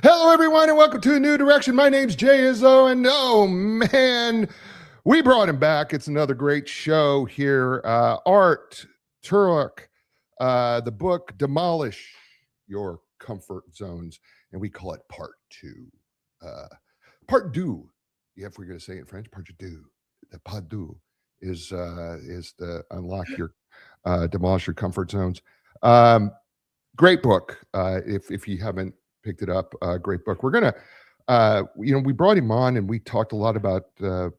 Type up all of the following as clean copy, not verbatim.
Hello, everyone, and welcome to A New Direction. My name's Jay Izzo, and oh man, we brought him back. It's another great show here. Art Turock, the book Demolish Your Comfort Zones, and we call it Part 2. Part 2, if we're going to say it in French, Part 2. The Part 2 is to unlock your, demolish your comfort zones. Great book. If you haven't picked it up, great book. We're gonna, we brought him on and we talked a lot about, the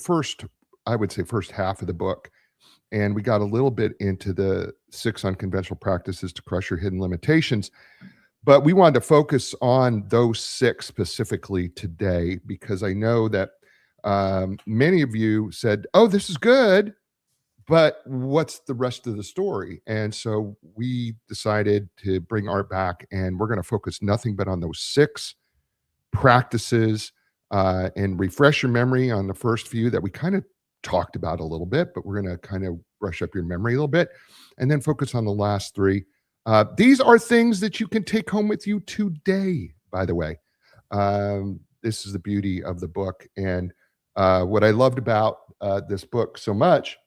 first, I would say, first half of the book, and we got a little bit into the 6 unconventional practices to crush your hidden limitations. But we wanted to focus on those 6 specifically today because I know that many of you said, "Oh, this is good." But what's the rest of the story? And so we decided to bring Art back, and we're going to focus nothing but on those 6 practices and refresh your memory on the first few that we kind of talked about a little bit, but we're going to kind of brush up your memory a little bit and then focus on the last 3. These are things that you can take home with you today, by the way. This is the beauty of the book. And what I loved about this book so much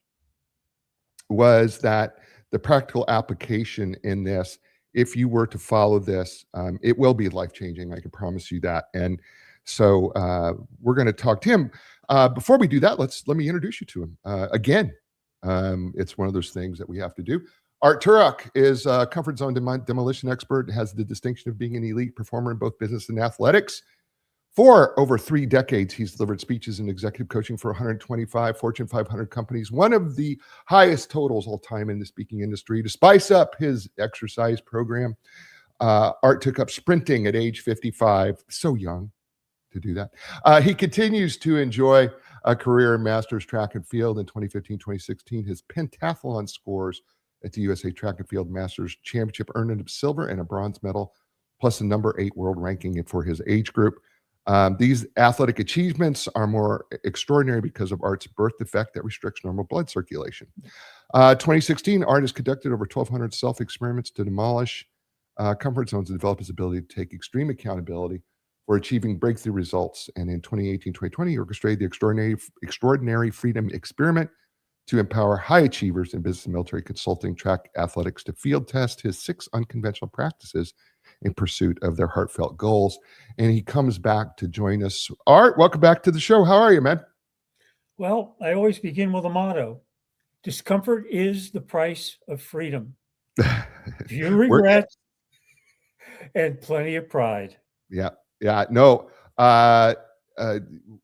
was that the practical application in this, if you were to follow this, it will be life-changing. I can promise you that. And so we're going to talk to him. Before we do that, let me introduce you to him. Again, it's one of those things that we have to do. Art Turock is a comfort zone demolition expert, has the distinction of being an elite performer in both business and athletics. For over 3 decades, he's delivered speeches and executive coaching for 125 Fortune 500 companies, one of the highest totals all time in the speaking industry. To spice up his exercise program, Art took up sprinting at age 55, so young to do that. He continues to enjoy a career in masters track and field. In 2015-2016, his pentathlon scores at the USA Track and Field Masters Championship earned him silver and a bronze medal, plus a number 8 world ranking for his age group. These athletic achievements are more extraordinary because of Art's birth defect that restricts normal blood circulation. 2016, Art has conducted over 1,200 self-experiments to demolish comfort zones and develop his ability to take extreme accountability for achieving breakthrough results. And in 2018-2020, he orchestrated the Extraordinary Freedom Experiment to empower high achievers in business and military consulting, track athletics to field test his 6 unconventional practices in pursuit of their heartfelt goals. And he comes back to join us. Art, welcome back to the show. How are you, man? Well, I always begin with a motto: discomfort is the price of freedom. Few regrets and plenty of pride. Yeah. No,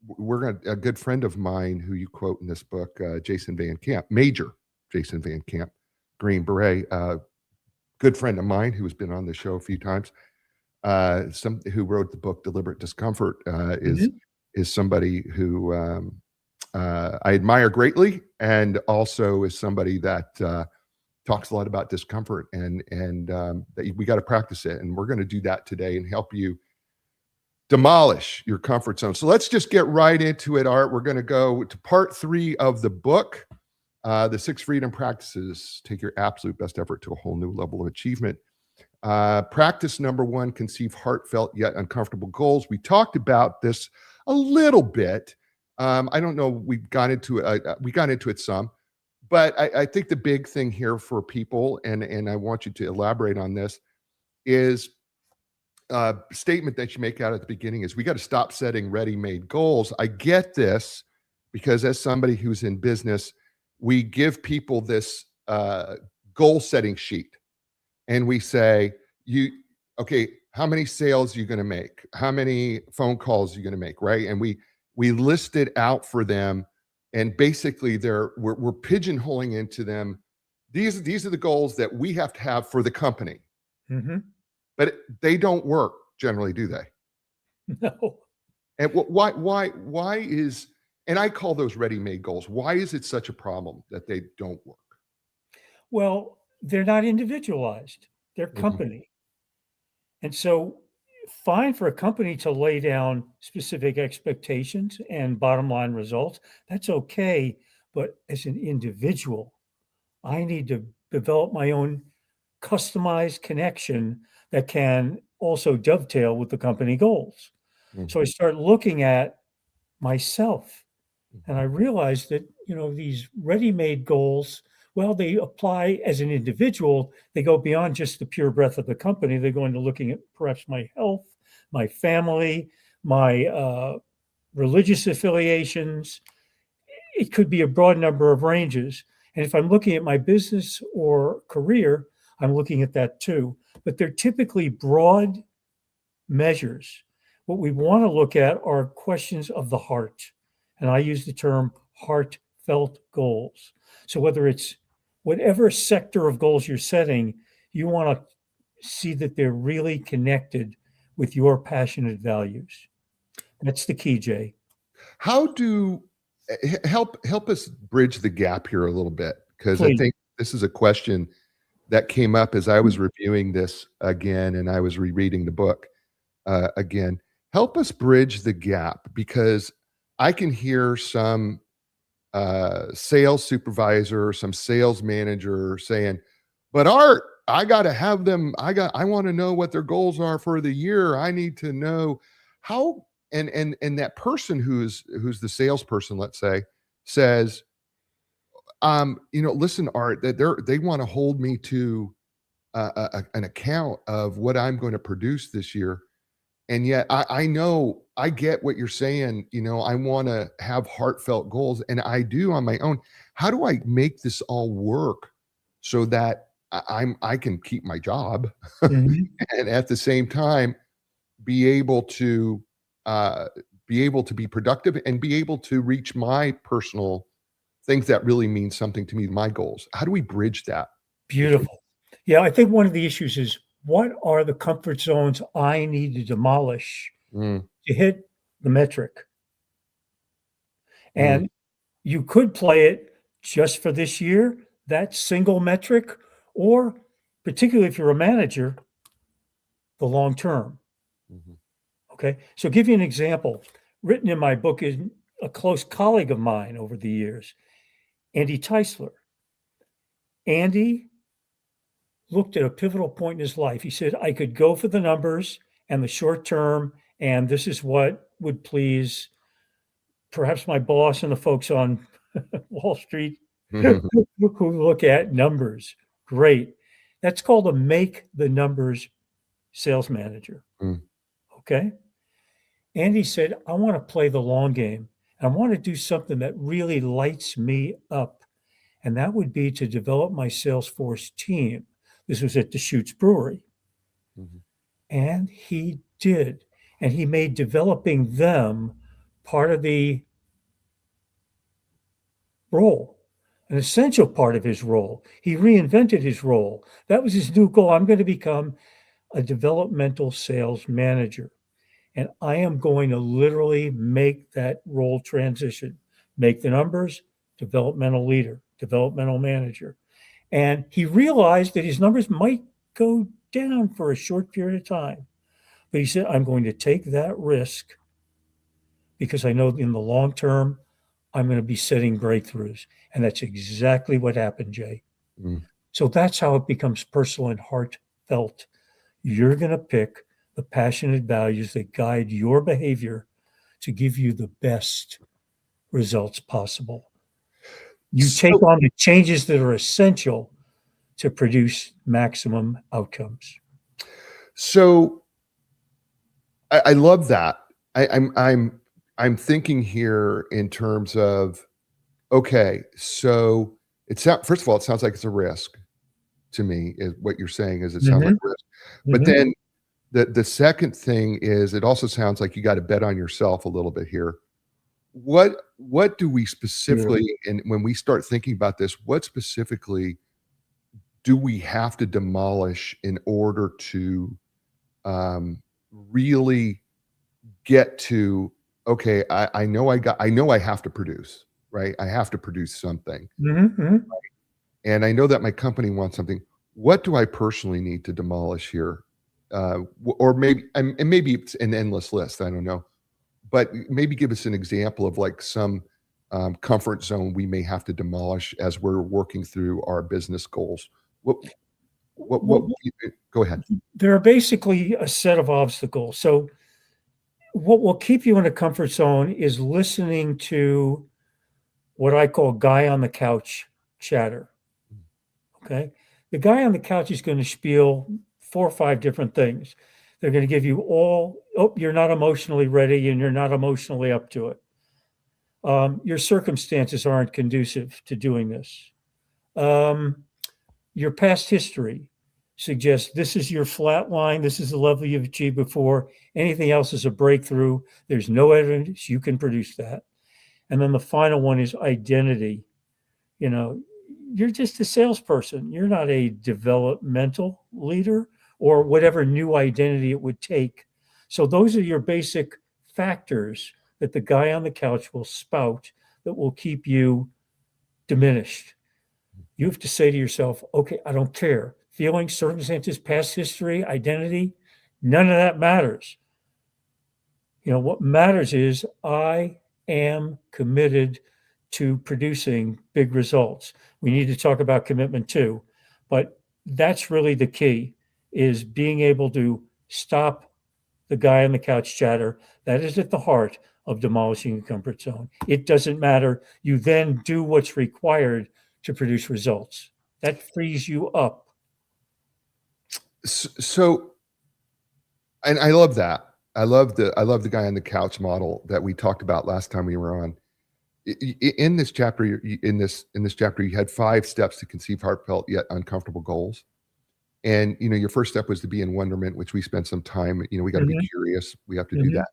we're a good friend of mine who you quote in this book, Jason Van Camp, Major Jason Van Camp, Green Beret, good friend of mine who has been on the show a few times, who wrote the book Deliberate Discomfort, is somebody who I admire greatly, and also is somebody that talks a lot about discomfort, and that we got to practice it. And we're going to do that today and help you demolish your comfort zone. So let's just get right into it, Art. We're going to go to part 3 of the book. The 6 freedom practices take your absolute best effort to a whole new level of achievement. Practice number 1, conceive heartfelt yet uncomfortable goals. We talked about this a little bit. I don't know, we got into it some, but I think the big thing here for people, and I want you to elaborate on this, is statement that you make out at the beginning is we got to stop setting ready-made goals. I get this because as somebody who's in business, we give people this goal setting sheet, and we say, okay, how many sales are you going to make? How many phone calls are you going to make? Right. And we list it out for them. And basically we're pigeonholing into them. These are the goals that we have to have for the company. Mm-hmm. But they don't work generally, do they? No. And why is, and I call those ready-made goals. Why is it such a problem that they don't work? Well, they're not individualized. They're company. And so fine for a company to lay down specific expectations and bottom line results. That's okay. But as an individual, I need to develop my own customized connection that can also dovetail with the company goals. So I Mhm. start looking at myself, and I Mhm. realized that, these ready-made goals, well, they apply as an individual. They go beyond just the pure breadth of the company. They go into looking at perhaps my health, my family, my religious affiliations. It could be a broad number of ranges. And if I'm looking at my business or career, I'm looking at that too. But they're typically broad measures. What we want to look at are questions of the heart. And I use the term heartfelt goals. So whether it's whatever sector of goals you're setting, you want to see that they're really connected with your passionate values. That's the key, Jay. How do help us bridge the gap here a little bit, because I Please. think this is a question that came up as I was reviewing this again and I was rereading the book again. Help us bridge the gap, because I can hear some sales supervisor, some sales manager saying, "But Art, I got to have them. I want to know what their goals are for the year. I need to know how." And that person who's the salesperson, let's say, says, listen, Art, that they want to hold me to an account of what I'm going to produce this year. And yet I know I get what you're saying. I want to have heartfelt goals, and I do on my own. How do I make this all work so that I can keep my job Mhm. and at the same time be able to uh, be productive and be able to reach my personal things that really mean something to me, my goals? How do we bridge that between? Beautiful. Yeah, I think one of the issues is what are the comfort zones I need to demolish Mm, to hit the metric? mm, And you could play it just for this year, that single metric, or particularly if you're a manager, the long term. mhm, Okay. So, give you an example. Written in my book is a close colleague of mine over the years, Andy Teisler. Andy looked at a pivotal point in his life. He said, I could go for the numbers and the short term, and this is what would please perhaps my boss and the folks on Wall Street who mhm, look at numbers. Great. That's called a make the numbers sales manager. mm, Okay. Andy said, I want to play the long game. I want to do something that really lights me up. And that would be to develop my Salesforce team. This was at Deschutes Brewery. mhm. And he did. And he made developing them part of the role, an essential part of his role. He reinvented his role. That was his new goal. I'm going to become a developmental sales manager. And I am going to literally make that role transition, make the numbers, developmental leader, developmental manager. And he realized that his numbers might go down for a short period of time. But he said, I'm going to take that risk because I know in the long term, I'm going to be setting breakthroughs. And that's exactly what happened, Jay. Mm. So that's how it becomes personal and heartfelt. You're going to pick the passionate values that guide your behavior to give you the best results possible. You take So on the changes that are essential to produce maximum outcomes. so I love that. I'm thinking here in terms of, okay, so first of all, it sounds like it's a risk to me. Is what you're saying is it sounds like Mhm, a risk. But mhm. then the second thing is it also sounds like you got to bet on yourself a little bit here. What do we Beautiful. specifically, and when we start thinking about this, what specifically do we have to demolish in order to really get to, okay, I know I have to produce, right? I have to produce something. Mhm, mhm. And I know that my company wants something. What do I personally need to demolish here? Or maybe, and maybe it's an endless list. I don't know, but maybe give us an example of like some comfort zone we may have to demolish as we're working through our business goals. What? What go ahead. There are basically a set of obstacles. So what will keep you in a comfort zone is listening to what I call guy on the couch chatter. Okay. The guy on the couch is going to spiel 4 or 5 different things. They're going to give you all, oh, you're not emotionally ready and you're not emotionally up to it. Your circumstances aren't conducive to doing this. Your past history suggests this is your flat line. This is the level you've achieved before. Anything else is a breakthrough. There's no evidence you can produce that. And then the final one is identity. You know, you're just a salesperson. You're not a developmental leader or whatever new identity it would take. So those are your basic factors that the guy on the couch will spout that will keep you diminished. You have to say to yourself, okay, I don't care. Feelings, circumstances, past history, identity, none of that matters. You know, what matters is I am committed to producing big results. We need to talk about commitment too, but that's really the key, is being able to stop the guy on the couch chatter. That is at the heart of demolishing the comfort zone. It doesn't matter. You then do what's required to produce results. That frees you up. So, and I love that. I love the guy on the couch model that we talked about last time we were on. In this chapter, in this chapter, you had 5 steps to conceive heartfelt yet uncomfortable goals. And your first step was to be in wonderment, which we spent some time. We got to be curious. We have to do that.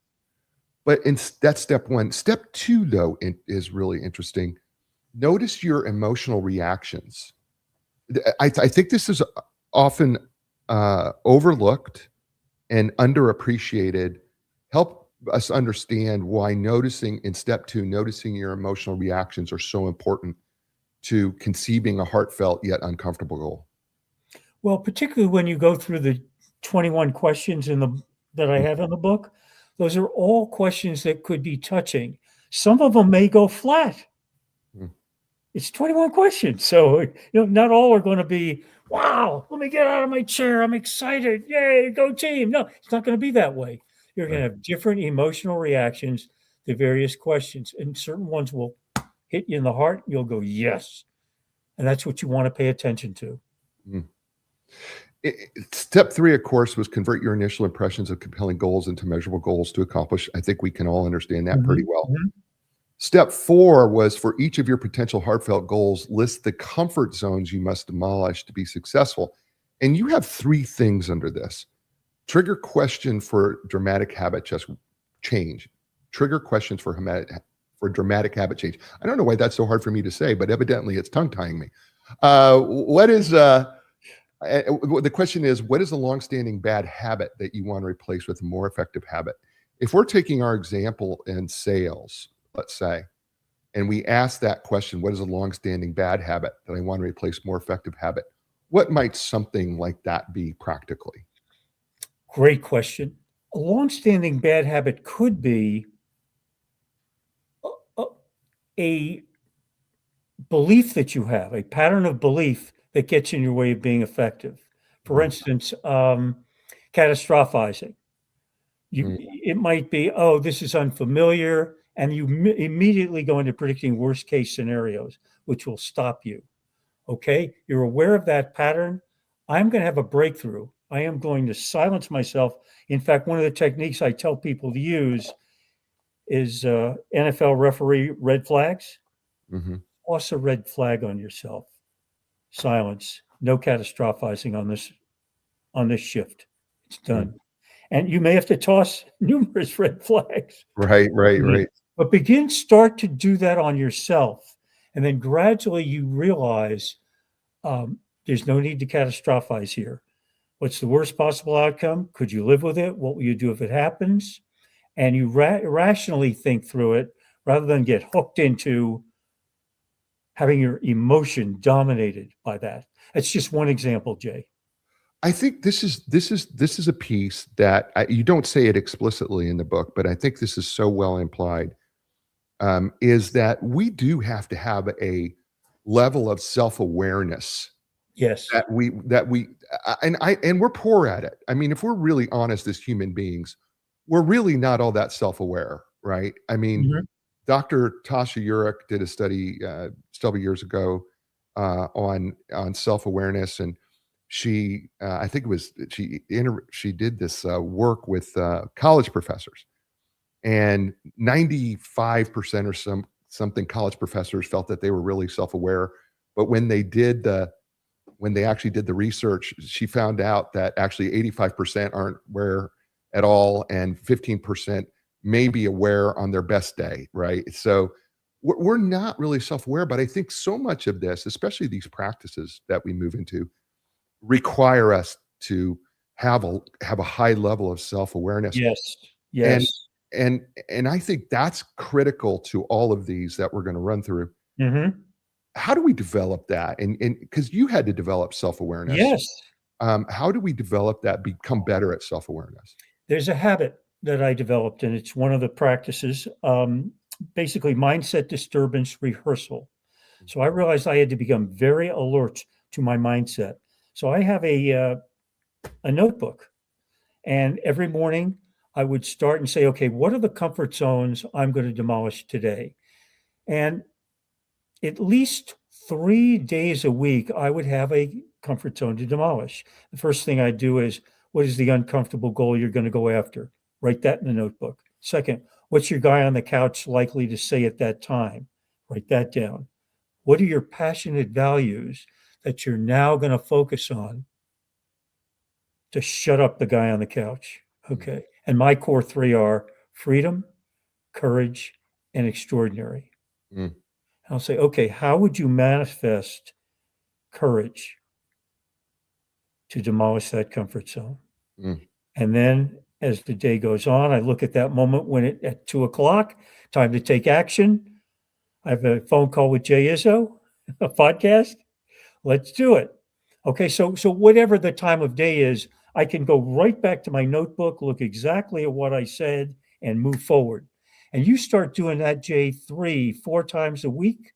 But that's step 1. Step 2, though, is really interesting. Notice your emotional reactions. I think this is often overlooked and underappreciated. Help us understand why in step 2, noticing your emotional reactions are so important to conceiving a heartfelt yet uncomfortable goal. Well, particularly when you go through the 21 questions that I have in the book, those are all questions that could be touching. Some of them may go flat. It's 21 questions. So, not all are going to be, wow, let me get out of my chair. I'm excited. Yay, go team. No, it's not going to be that way. You're going to have different emotional reactions to various questions. And certain ones will hit you in the heart. You'll go, yes. And that's what you want to pay attention to. Step 3, of course, was convert your initial impressions of compelling goals into measurable goals to accomplish. I think we can all understand that pretty well. Step 4 was, for each of your potential heartfelt goals, list the comfort zones you must demolish to be successful. And you have 3 things under this. Trigger question for dramatic habit change. Trigger questions for dramatic habit change. I don't know why that's so hard for me to say, but evidently it's tongue-tying me. The question is, what is a longstanding bad habit that you want to replace with a more effective habit? If we're taking our example in sales, let's say, and we ask that question, what is a longstanding bad habit that I want to replace more effective habit? What might something like that be practically? Great question. A longstanding bad habit could be a belief that you have, a pattern of belief that gets in your way of being effective. For instance, catastrophizing. It might be, oh, this is unfamiliar, and you immediately go into predicting worst case scenarios, which will stop you. Okay, you're aware of that pattern. I'm going to have a breakthrough. I am going to silence myself. In fact, one of the techniques I tell people to use is NFL referee red flags. Toss a red flag on yourself. Silence. No catastrophizing on this shift. It's done. And you may have to toss numerous red flags. Right. But start to do that on yourself. And then gradually you realize there's no need to catastrophize here. What's the worst possible outcome? Could you live with it? What will you do if it happens? And you rationally think through it rather than get hooked into having your emotion dominated by that. That's just one example, Jay. I think this is a piece that you don't say it explicitly in the book, but I think this is so well implied, is that we do have to have a level of self-awareness Yes. And we're poor at it. I mean, if we're really honest as human beings, we're really not all that self-aware, right? I mean, Mhm. Dr. Tasha Urich did a study several years ago on self-awareness, and I think it was she did this work with college professors, and 95% or something college professors felt that they were really self-aware, but when they actually did the research, she found out that actually 85% aren't aware at all, and 15% may be aware on their best day, right? So we're not really self-aware, but I think so much of this, especially these practices that we move into, require us to have a high level of self-awareness. Yes. And Yes. and I think that's critical to all of these that we're going to run through. Mhm. How do we develop that? And because you had to develop self-awareness, Yes. how do we develop that, become better at self-awareness? There's a habit that I developed, and it's one of the practices, basically mindset disturbance rehearsal. So I realized I had to become very alert to my mindset. So I have a notebook, and every morning I would start and say, okay, what are the comfort zones I'm going to demolish today? And at least 3 days a week, I would have a comfort zone to demolish. The first thing I do is, what is the uncomfortable goal you're going to go after? Write that in the notebook. Second, what's your guy on the couch likely to say at that time? Write that down. What are your passionate values that you're now going to focus on to shut up the guy on the couch? Okay. And my core three are freedom, courage, and extraordinary. Mm, I'll say, okay, how would you manifest courage to demolish that comfort zone? mm. And then as the day goes on, I look at that moment when at 2 o'clock, time to take action. I have a phone call with Jay Izzo, a podcast. Let's do it. Okay, so whatever the time of day is, I can go right back to my notebook, look exactly at what I said, and move forward. And you start doing that, Jay, 3, 4 times a week,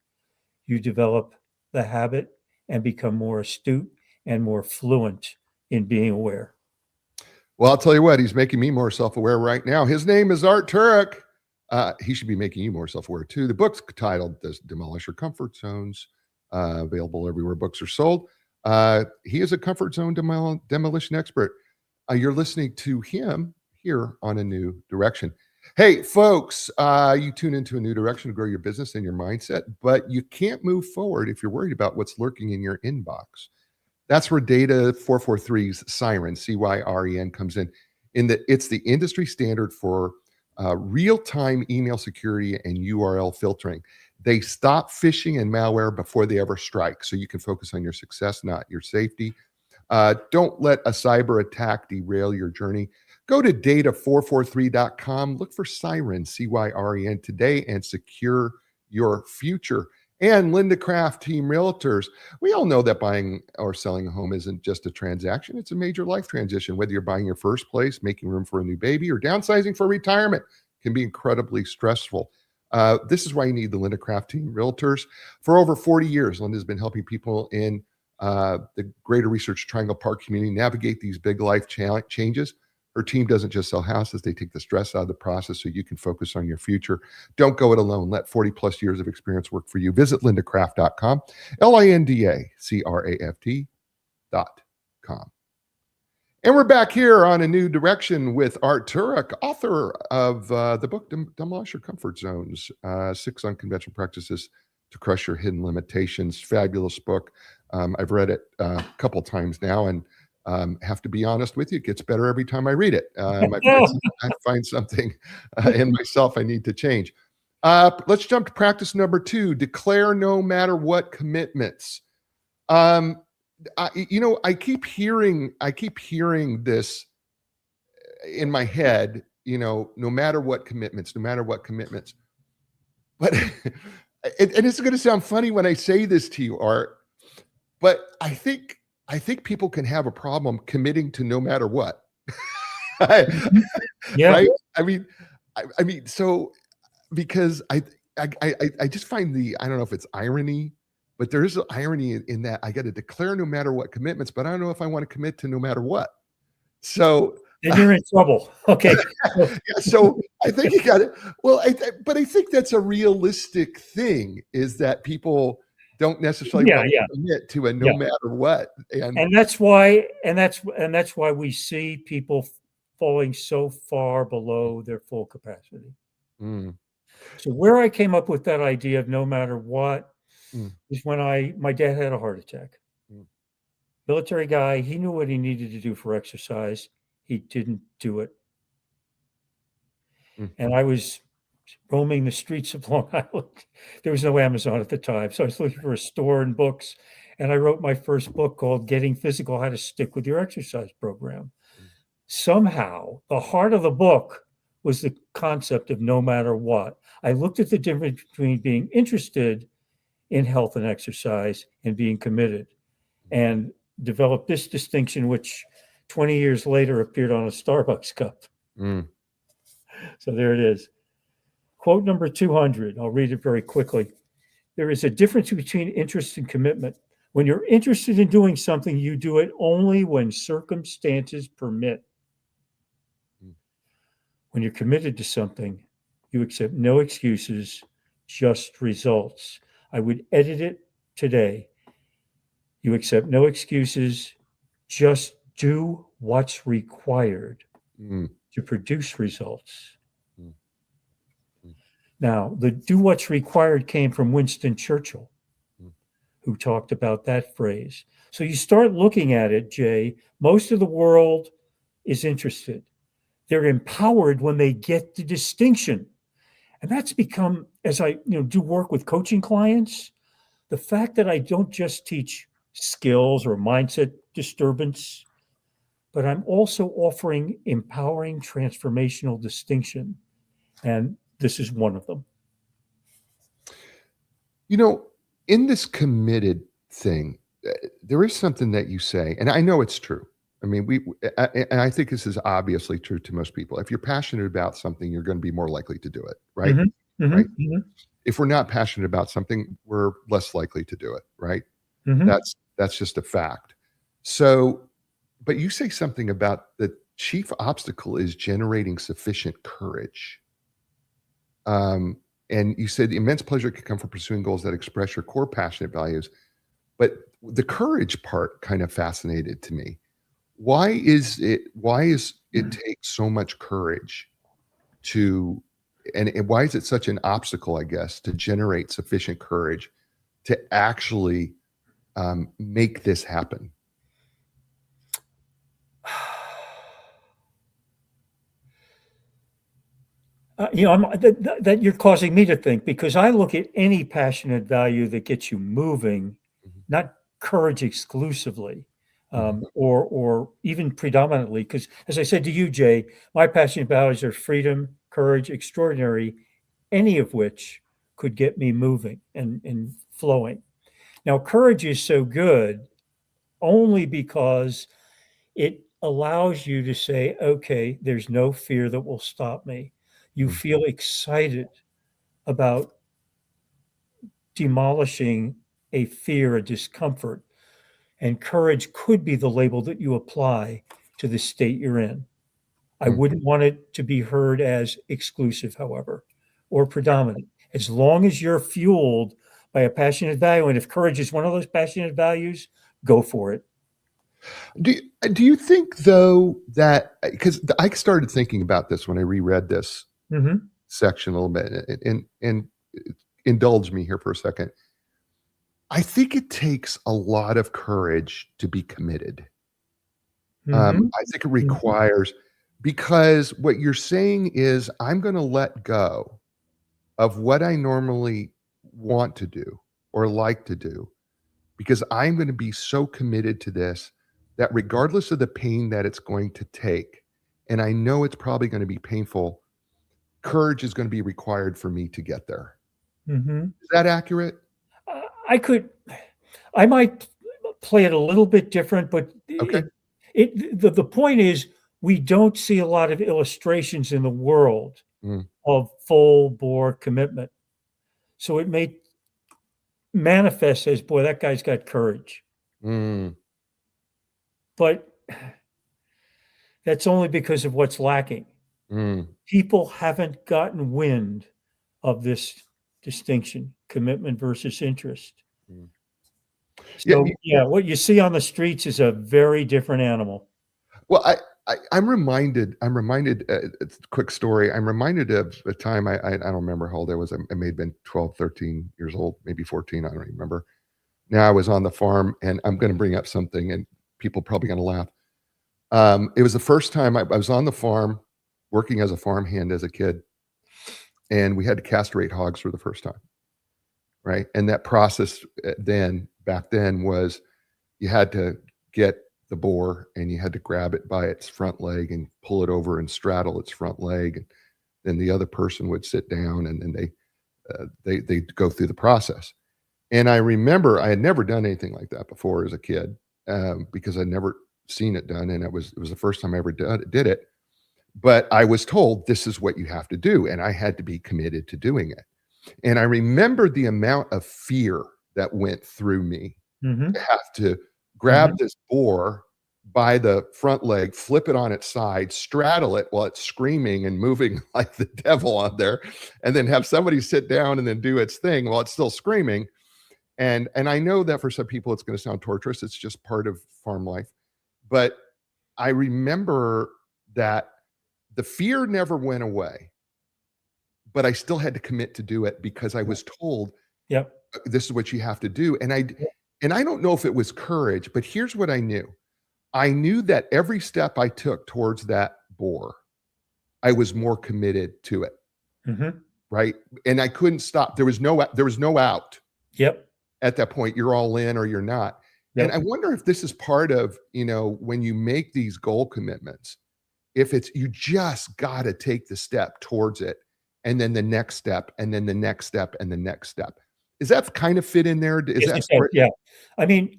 you develop the habit and become more astute and more fluent in being aware. Well, I'll tell you what, he's making me more self-aware right now. His name is Art Turock. He should be making you more self-aware too. The book's titled Demolish Your Comfort Zones, available everywhere books are sold. He is a comfort zone demolition expert. You're listening to him here on A New Direction. Hey, folks, you tune into A New Direction to grow your business and your mindset, but you can't move forward if you're worried about what's lurking in your inbox. That's where Data 443's Siren, CYREN, comes in. It's the industry standard for real-time email security and URL filtering. They stop phishing and malware before they ever strike, so you can focus on your success, not your safety. Don't let a cyber attack derail your journey. Go to data443.com, look for Siren, CYREN, today, and secure your future. And Linda Craft, Team Realtors. We all know that buying or selling a home isn't just a transaction, it's a major life transition. Whether you're buying your first place, making room for a new baby, or downsizing for retirement, can be incredibly stressful. This is why you need the Linda Craft Team Realtors. For over 40 years, Linda's been helping people in the Greater Research Triangle Park community navigate these big life changes. Her team doesn't just sell houses, they take the stress out of the process so you can focus on your future. Don't go it alone. Let 40 plus years of experience work for you. Visit lindacraft.com, LINDACRAFT.com. And we're back here on A New Direction with Art Turock, author of the book Demolish Your Comfort Zones, 6 Unconventional Practices to Crush Your Hidden Limitations. Fabulous book. I've read it a couple times now, and have to be honest with you, it gets better every time I read it. I find something in myself I need to change. Let's jump to practice number 2, declare no matter what commitments. I keep hearing this in my head, no matter what commitments, no matter what commitments. But and it's going to sound funny when I say this to you, Art, but I think people can have a problem committing to no matter what. Yeah. Right? I mean, so because I just find I don't know if it's irony But there is an irony in that I got to declare no matter what commitments, but I don't know if I want to commit to no matter what. So Then you're in trouble. Okay. yeah, so I think you got it. Well, but I think that's a realistic thing, is that people don't necessarily want to commit to a no matter what. And that's why we see people falling so far below their full capacity. So where I came up with that idea of no matter what is when my dad had a heart attack. Military guy, he knew what he needed to do for exercise. He didn't do it. And I was roaming the streets of Long Island. There was no Amazon at the time. So I was looking for a store and books. And I wrote my first book called Getting Physical, How to Stick with Your Exercise Program. Somehow, the heart of the book was the concept of no matter what. I looked at the difference between being interested in health and exercise and being committed, and developed this distinction, which 20 years later appeared on a Starbucks cup. So there it is. Quote number 200. I'll read it very quickly. There is a difference between interest and commitment. When you're interested in doing something, you do it only when circumstances permit. When you're committed to something, you accept no excuses, just results. I would edit it today. You accept no excuses, just do what's required to produce results. Now, the do what's required came from Winston Churchill, who talked about that phrase. So you start looking at it, Jay, most of the world is interested. They're empowered when they get the distinction. And that's become, as I do work with coaching clients, the fact that I don't just teach skills or mindset disturbance, but I'm also offering empowering transformational distinction. And this is one of them. In this committed thing, there is something that you say, and I know it's true. I mean, and I think this is obviously true to most people. If you're passionate about something, you're going to be more likely to do it, right? Right? If we're not passionate about something, we're less likely to do it, right? That's just a fact. So, but you say something about the chief obstacle is generating sufficient courage. And you said the immense pleasure can come from pursuing goals that express your core passionate values. But the courage part kind of fascinated to me. Why is it take so much courage to, and why is it such an obstacle, I guess, to generate sufficient courage to actually make this happen? That you're causing me to think, because I look at any passionate value that gets you moving, not courage exclusively, or even predominantly. Because as I said to you, Jay, my passionate values are freedom, courage, extraordinary, any of which could get me moving and flowing. Now, courage is so good only because it allows you to say, okay, there's no fear that will stop me. You feel excited about demolishing a fear, a discomfort, and courage could be the label that you apply to the state you're in. I wouldn't want it to be heard as exclusive, however, or predominant. As long as you're fueled by a passionate value, and if courage is one of those passionate values, go for it. Do you think, though, that, because I started thinking about this when I reread this section a little bit, and indulge me here for a second. I think it takes a lot of courage to be committed. I think it requires, because what you're saying is, I'm going to let go of what I normally want to do or like to do, because I'm going to be so committed to this that regardless of the pain that it's going to take, and I know it's probably going to be painful, courage is going to be required for me to get there. Is that accurate? I might play it a little bit different, but okay. The point is, we don't see a lot of illustrations in the world of full bore commitment. So it may manifests as, boy, that guy's got courage. Mm, But that's only because of what's lacking. mm. People haven't gotten wind of this distinction, commitment versus interest. Mm. Yeah. So, yeah, what you see on the streets is a very different animal. Well, I'm reminded. It's a quick story. I'm reminded of a time. I don't remember how old I was. I may have been 12, 13 years old, maybe 14. I don't remember. Now I was on the farm, and I'm going to bring up something, and people probably going to laugh. It was the first time I was on the farm, working as a farmhand as a kid, and we had to castrate hogs for the first time, right? And that process back then was you had to get the boar and you had to grab it by its front leg and pull it over and straddle its front leg, and then the other person would sit down, and then they go through the process. And I remember I had never done anything like that before as a kid, because I'd never seen it done, and it was the first time I ever did it. But I was told this is what you have to do, and I had to be committed to doing it. And I remember the amount of fear that went through me Mm-hmm. to have to grab this boar by the front leg, flip it on its side, straddle it while it's screaming and moving like the devil on there, and then have somebody sit down and then do its thing while it's still screaming. And I know that for some people it's going to sound torturous. It's just part of farm life. But I remember that the fear never went away, but I still had to commit to do it because I was told Yep. this is what you have to do. And I don't know if it was courage, but here's what I knew. I knew that every step I took towards that boar, I was more committed to it. Mm-hmm. Right. And I couldn't stop. There was no out. Yep. At that point, you're all in or you're not. Yep. And I wonder if this is part of, when you make these goal commitments, if it's, you just got to take the step towards it, and then the next step, and then the next step, and the next step. Is that kind of fit in there? Is Yes, that yeah. I mean,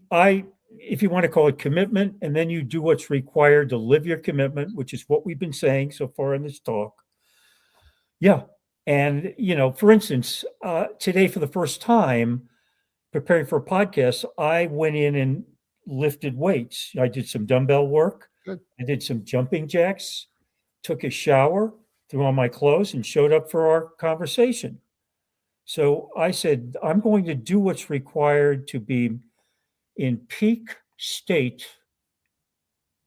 if you want to call it commitment, and then you do what's required to live your commitment, which is what we've been saying so far in this talk. Yeah. And, for instance, today for the first time, preparing for a podcast, I went in and lifted weights. I did some dumbbell work. Good. I did some jumping jacks, took a shower, threw on my clothes, and showed up for our conversation. So I said, I'm going to do what's required to be in peak state.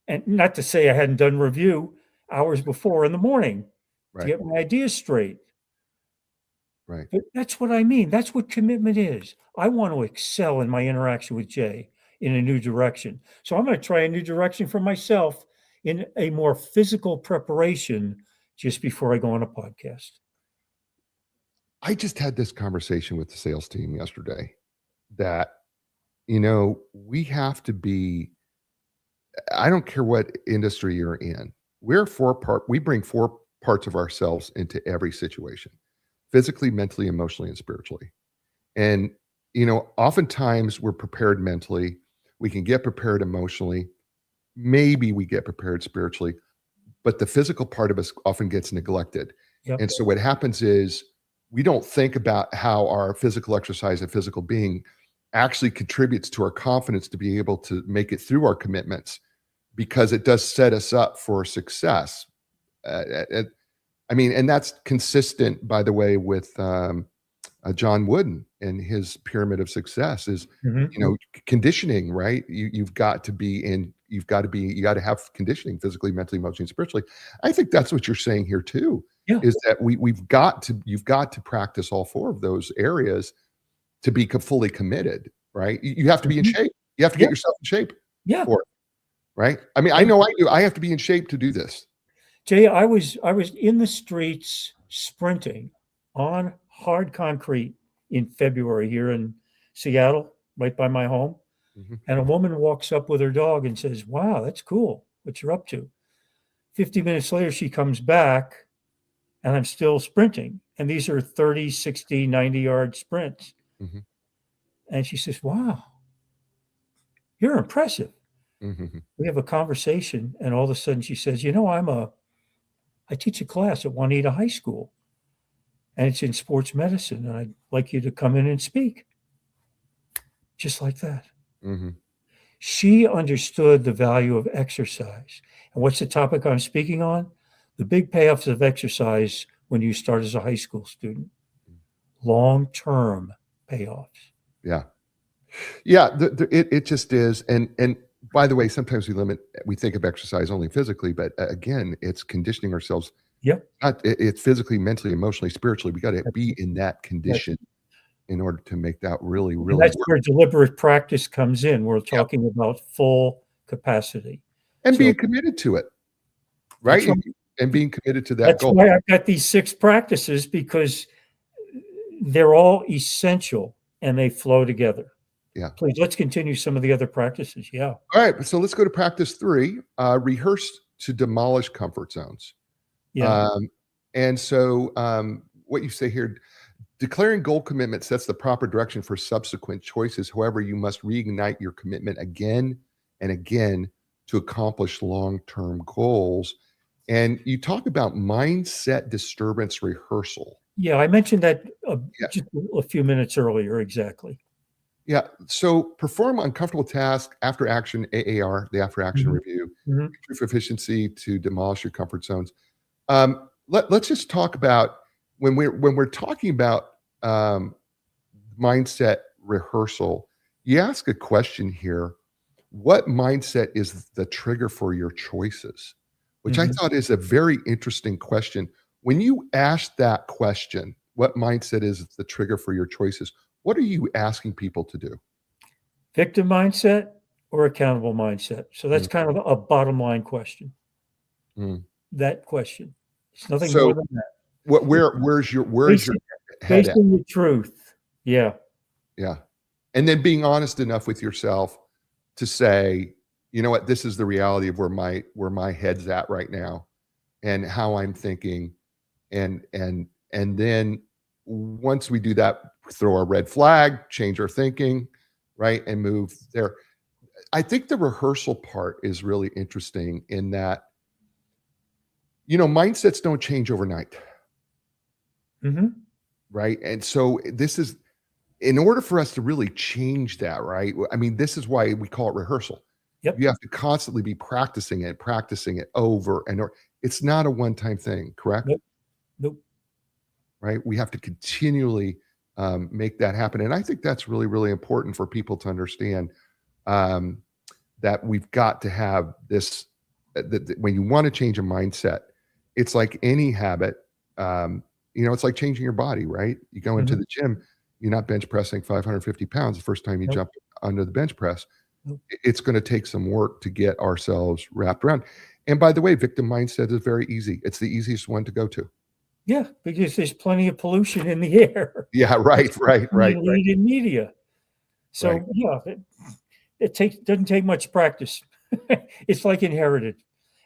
And not to say I hadn't done review hours before in the morning to get my ideas straight. Right. But that's what I mean. That's what commitment is. I want to excel in my interaction with Jay in a new direction. So I'm going to try a new direction for myself in a more physical preparation just before I go on a podcast. I just had this conversation with the sales team yesterday that, we have to be, I don't care what industry you're in. We bring 4 parts of ourselves into every situation: physically, mentally, emotionally, and spiritually. And, oftentimes we're prepared mentally. We can get prepared emotionally. Maybe we get prepared spiritually, but the physical part of us often gets neglected. Yep. And so what happens is we don't think about how our physical exercise and physical being actually contributes to our confidence to be able to make it through our commitments, because it does set us up for success. And that's consistent, by the way, with John Wooden and his pyramid of success is, conditioning, right? You got to have conditioning physically, mentally, emotionally, and spiritually. I think that's what you're saying here too, is that you've got to practice all 4 of those areas to be fully committed, right? You have to be in shape. You have to get yourself in shape for it, right? I mean, I know I do. I have to be in shape to do this. Jay, I was in the streets sprinting on hard concrete in February here in Seattle, right by my home. Mm-hmm. And a woman walks up with her dog and says, "Wow, that's cool. What you're up to." 50 minutes later, she comes back and I'm still sprinting. And these are 30, 60, 90-yard sprints. Mm-hmm. And she says, "Wow, you're impressive." Mm-hmm. We have a conversation, and all of a sudden she says, I teach a class at Juanita High School, and it's in sports medicine, and I'd like you to come in and speak. just like that. Mm-hmm. She understood the value of exercise. And what's the topic I'm speaking on? The big payoffs of exercise when you start as a high school student. Long-term payoffs. Yeah. Yeah. It just is. And by the way, sometimes we think of exercise only physically, but again, it's conditioning ourselves. Yep. It's physically, mentally, emotionally, spiritually. We got to be in that That's, condition in order to make that really, and really that's work. where deliberate practice comes in. We're talking about full capacity. And So being committed to it, that's right? right. And being committed to that That's goal. why I've got these 6 practices, because they're all essential and they flow together. Yeah. Please, let's continue some of the other practices. Yeah. All right. So let's go to practice 3. Rehearse to demolish comfort zones. Yeah. And so what you say here, declaring goal commitment sets the proper direction for subsequent choices. However, you must reignite your commitment again and again to accomplish long-term goals. And you talk about mindset disturbance rehearsal. Yeah. I mentioned that Yeah. just a few minutes earlier. Exactly. Yeah. So perform uncomfortable tasks after action, AAR, the after action Mhm. review, Mhm. improve efficiency to demolish your comfort zones. Let's just talk about when we're talking about mindset rehearsal. You ask a question here: what mindset is the trigger for your choices? Which I Mhm. thought is a very interesting question. When you ask that question, what mindset is the trigger for your choices? What are you asking people to do? Victim mindset or accountable mindset? So that's Mm, kind of a bottom line question. mm. That question. It's nothing more So, than that. where's your Facing, head at? facing the truth. Yeah. Yeah. And then being honest enough with yourself to say, you know what, this is the reality of where my head's at right now and how I'm thinking. And then once we do that, throw a red flag, change our thinking, right? And move there. I think the rehearsal part is really interesting in that, mindsets don't change overnight, Hmm. right? And so this is in order for us to really change that, right? I mean, this is why we call it rehearsal. Yep. You have to constantly be practicing it over and over. It's not a one-time thing, correct? Nope. Nope. Right? We have to continually make that happen. And I think that's really, really important for people to understand um, that we've got to have this. That when you want to change a mindset, it's like any habit. It's like changing your body, right? You go into Hmm. the gym, you're not bench pressing 550 pounds the first time you Nope. jump under the bench press. Nope. It's going to take some work to get ourselves wrapped around. And by the way, victim mindset is very easy. It's the easiest one to go to. Yeah, because there's plenty of pollution in the air. Yeah, right, right, right, right, In media. right. So yeah, it doesn't take much practice. It's like inherited.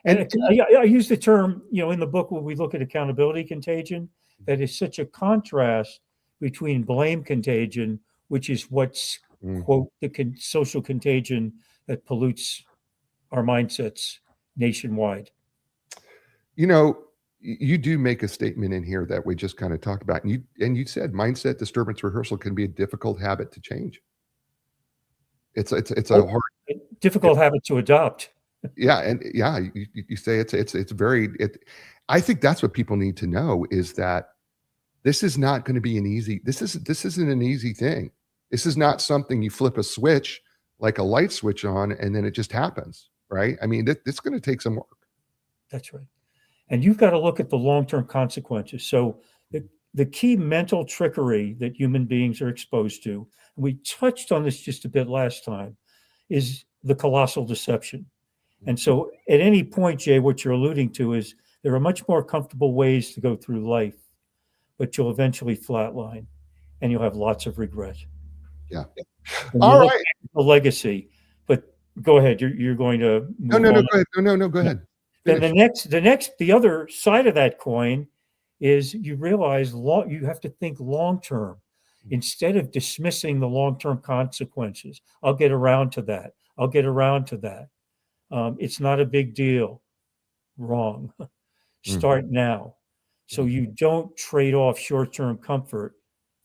And And I use the term, in the book when we look at accountability contagion, that is such a contrast between blame contagion, which is what's mm, quote the social contagion that pollutes our mindsets nationwide. you know, you do make a statement in here that we just kind of talked about, and you said mindset disturbance rehearsal can be a difficult habit to change. It's a Oh, hard, difficult habit to adopt. yeah, and yeah, you say it's very it. I think that's what people need to know is that this is not going to be an easy. This isn't an easy thing. This is not something you flip a switch like a light switch on and then it just happens, right? I mean, it's going to take some work. That's right. And you've got to look at the long-term consequences. So the key mental trickery that human beings are exposed to, and we touched on this just a bit last time, is the colossal deception. And so at any point, Jay, what you're alluding to is there are much more comfortable ways to go through life, but you'll eventually flatline and you'll have lots of regret. Yeah. When you All look right. at the legacy, but go ahead, you're going to No, move no, no. on. Go ahead. No. Go ahead. Then Finish. the other side of that coin is you realize you have to think long term instead of dismissing the long term consequences. I'll get around to that. I'll get around to that. It's not a big deal. Wrong. Mm, Start now. So mm, you don't trade off short term comfort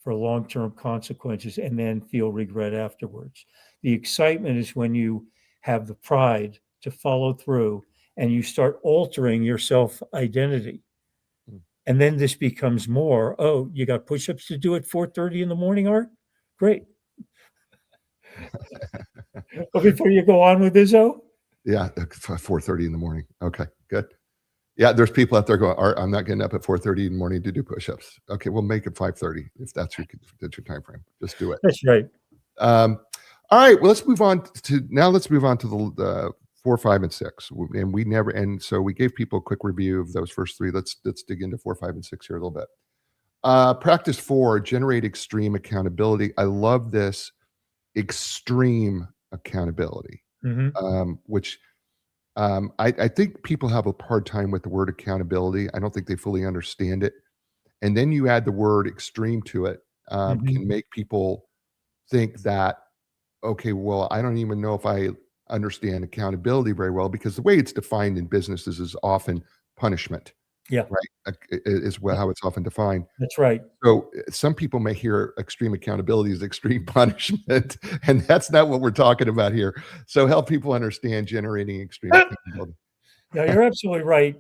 for long-term consequences and then feel regret afterwards. The excitement is when you have the pride to follow through and you start altering your self-identity. And then this becomes more, oh, you got push-ups to do at 4:30 in the morning, Art? Great. Well, before you go on with Izzo? Yeah, 4:30 in the morning. Okay, good. Yeah, there's people out there going, I'm not getting up at 4:30 in the morning to do push-ups. Okay, we'll make it 5:30 if that's your time frame. Just do it. That's right. All right, well, let's move on to the 4, 5, and 6. And so we gave people a quick review of those first three. Let's dig into 4, 5, and 6 here a little bit. Practice 4, generate extreme accountability. I love this extreme accountability, which I think people have a hard time with the word accountability. I don't think they fully understand it. And then you add the word extreme to it, can make people think that, okay, well, I don't even know if I understand accountability very well, because the way it's defined in businesses is often punishment. Yeah. Right. Is how it's often defined. That's right. So some people may hear extreme accountability as extreme punishment, and that's not what we're talking about here. So help people understand generating extreme accountability. Yeah, you're absolutely right.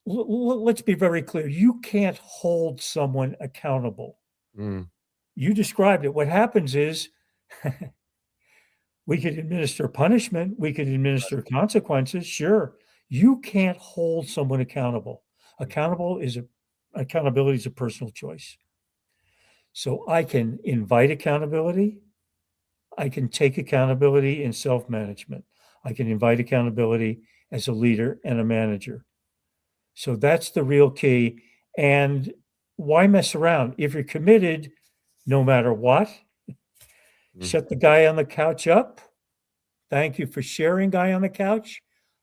Let's be very clear. You can't hold someone accountable. You described it. What happens is we could administer punishment, we could administer consequences, sure. You can't hold someone accountable. Accountability is a personal choice. So I can invite accountability. I can take accountability in self-management. I can invite accountability as a leader and a manager. So that's the real key. And why mess around? If you're committed, no matter what, shut the guy on the couch up. Thank you for sharing, guy on the couch.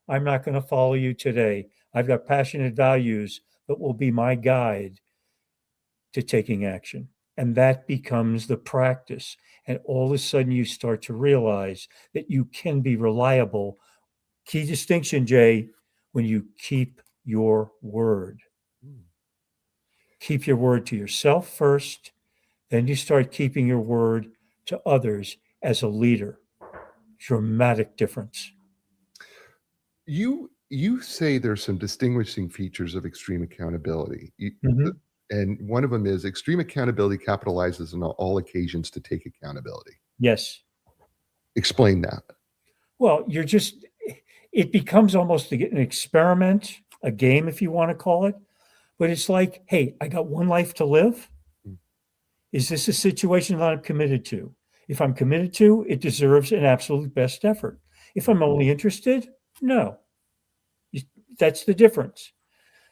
I'm not going to follow you today. I've got passionate values that will be my guide to taking action. And that becomes the practice. And all of a sudden you start to realize that you can be reliable. Key distinction, Jay, when you keep your word. Keep your word to yourself first, then you start keeping your word to others as a leader. Dramatic difference. You say there's some distinguishing features of extreme accountability. And one of them is extreme accountability capitalizes on all occasions to take accountability. Yes. Explain that. Well, it becomes almost an experiment, a game, if you want to call it. But it's like, hey, I got one life to live. Is this a situation that I'm committed to? If I'm committed to, it deserves an absolute best effort. If I'm only interested, no. That's the difference.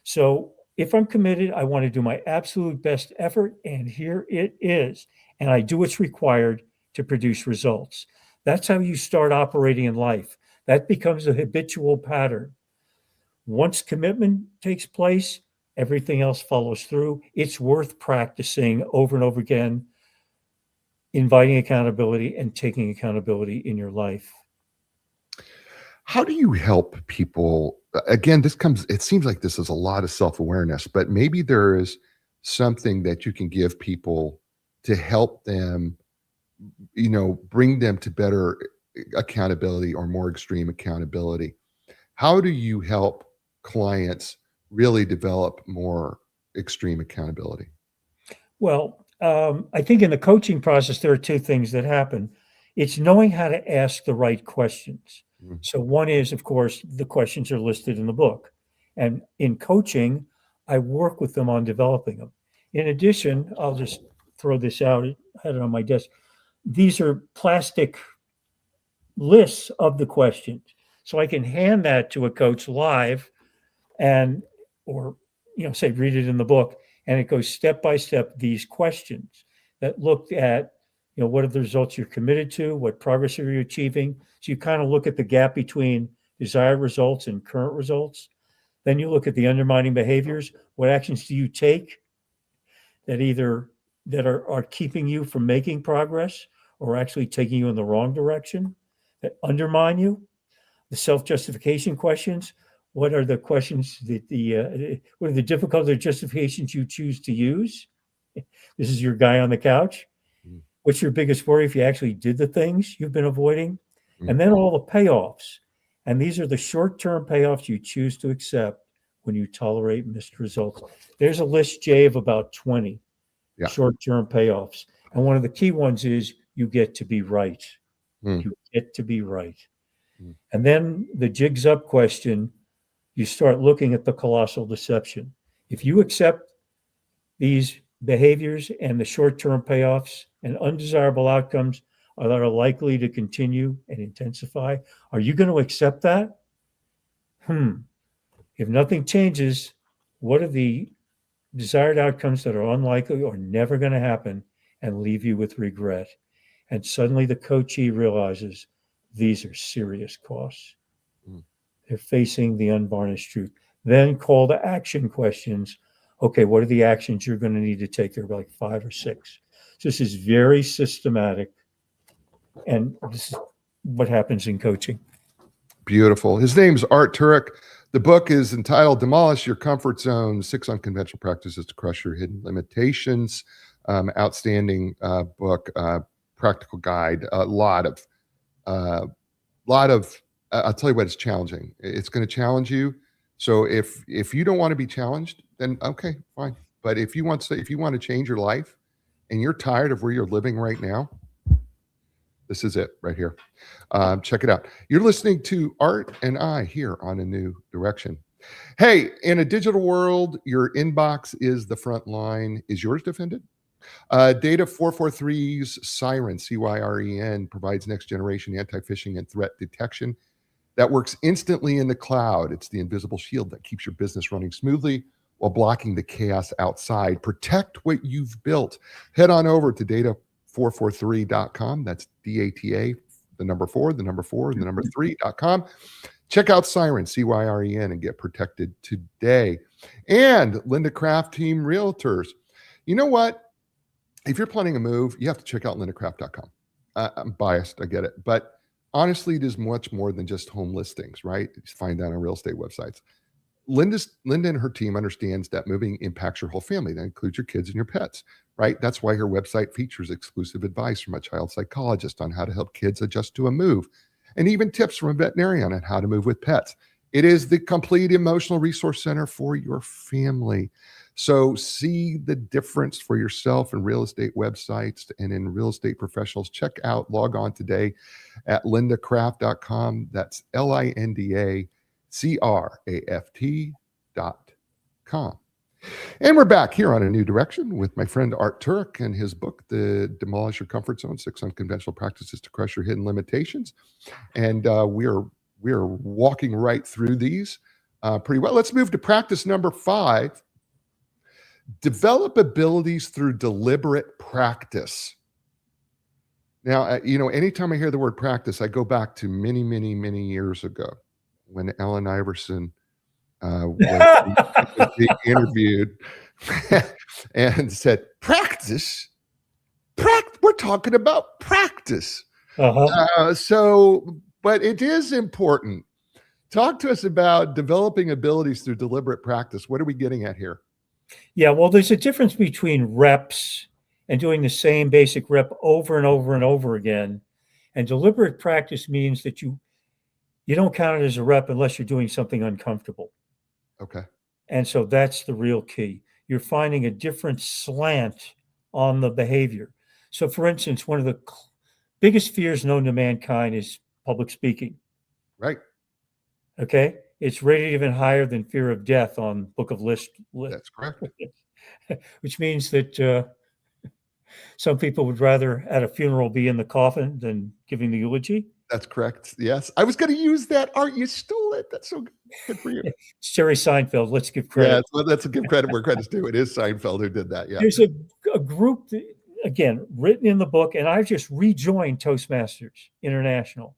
So if I'm committed, I want to do my absolute best effort, and here it is. And I do what's required to produce results. That's how you start operating in life. That becomes a habitual pattern. Once commitment takes place, everything else follows through. It's worth practicing over and over again, inviting accountability and taking accountability in your life. How do you help people? Again, it seems like this is a lot of self-awareness, but maybe there is something that you can give people to help them, bring them to better accountability or more extreme accountability. How do you help clients really develop more extreme accountability? Well, I think in the coaching process, there are two things that happen. It's knowing how to ask the right questions. So one is, of course, the questions are listed in the book. And in coaching, I work with them on developing them. In addition, I'll just throw this out. I had it on my desk. These are plastic lists of the questions. So I can hand that to a coach live or say, read it in the book. And it goes step by step, these questions that look at, what are the results you're committed to? What progress are you achieving? So you kind of look at the gap between desired results and current results. Then you look at the undermining behaviors. What actions do you take that are keeping you from making progress or actually taking you in the wrong direction, that undermine you? The self-justification questions. What are the questions what are the difficult justifications you choose to use? This is your guy on the couch. Mm. What's your biggest worry if you actually did the things you've been avoiding? Mm. And then all the payoffs. And these are the short-term payoffs you choose to accept when you tolerate missed results. There's a list, Jay, of about 20 short-term payoffs. And one of the key ones is you get to be right. You get to be right. And then the jigs up question, you start looking at the colossal deception. If you accept these behaviors and the short-term payoffs and undesirable outcomes that are likely to continue and intensify, are you going to accept that? If nothing changes, what are the desired outcomes that are unlikely or never going to happen and leave you with regret? And suddenly the coachee realizes these are serious costs. They're facing the unvarnished truth. Then call to action questions. Okay, what are the actions you're going to need to take? There are like 5 or 6. So this is very systematic. And this is what happens in coaching. Beautiful. His name's Art Turock. The book is entitled Demolish Your Comfort Zones, 6 Unconventional Practices to Crush Your Hidden Limitations. Outstanding book, practical guide. A lot of, I'll tell you what, it's challenging. It's going to challenge you. So if you don't want to be challenged, then okay, fine. But if you want to change your life and you're tired of where you're living right now, this is it right here. Check it out. You're listening to Art and I here on A New Direction. Hey, in a digital world, your inbox is the front line. Is yours defended? Data 443's Siren, CYREN, provides next generation anti-phishing and threat detection that works instantly in the cloud. It's the invisible shield that keeps your business running smoothly while blocking the chaos outside. Protect what you've built. Head on over to data443.com. That's DATA, the number 4, and the number 3.com. Check out Siren, CYREN, and get protected today. And Linda Craft Team Realtors. You know what? If you're planning a move, you have to check out lindacraft.com. I'm biased, I get it. But honestly, it is much more than just home listings, right? You find that on real estate websites. Linda and her team understands that moving impacts your whole family. That includes your kids and your pets, right? That's why her website features exclusive advice from a child psychologist on how to help kids adjust to a move, and even tips from a veterinarian on how to move with pets. It is the complete emotional resource center for your family. So see the difference for yourself in real estate websites and in real estate professionals. Log on today at lindacraft.com. That's LINDACRAFT.com. And we're back here on A New Direction with my friend Art Turock and his book, The Demolish Your Comfort Zone, 6 Unconventional Practices to Crush Your Hidden Limitations. And we are walking right through these pretty well. Let's move to practice number 5. Develop abilities through deliberate practice. Now, anytime I hear the word practice, I go back to many, many, many years ago when Allen Iverson was being interviewed and said, practice? We're talking about practice. But it is important. Talk to us about developing abilities through deliberate practice. What are we getting at here? Yeah, well, there's a difference between reps and doing the same basic rep over and over and over again. And deliberate practice means that you don't count it as a rep unless you're doing something uncomfortable. Okay. And so that's the real key. You're finding a different slant on the behavior. So for instance, one of the biggest fears known to mankind is public speaking. Right. Okay. It's rated even higher than fear of death on Book of List. That's correct. Which means that some people would rather at a funeral be in the coffin than giving the eulogy. That's correct. Yes. I was going to use that. Art, you stole it. That's so good for you. It's Jerry Seinfeld. Let's give credit. Yeah, well, let's give credit where credit's due. It is Seinfeld who did that. Yeah. There's a group, again, written in the book, and I've just rejoined Toastmasters International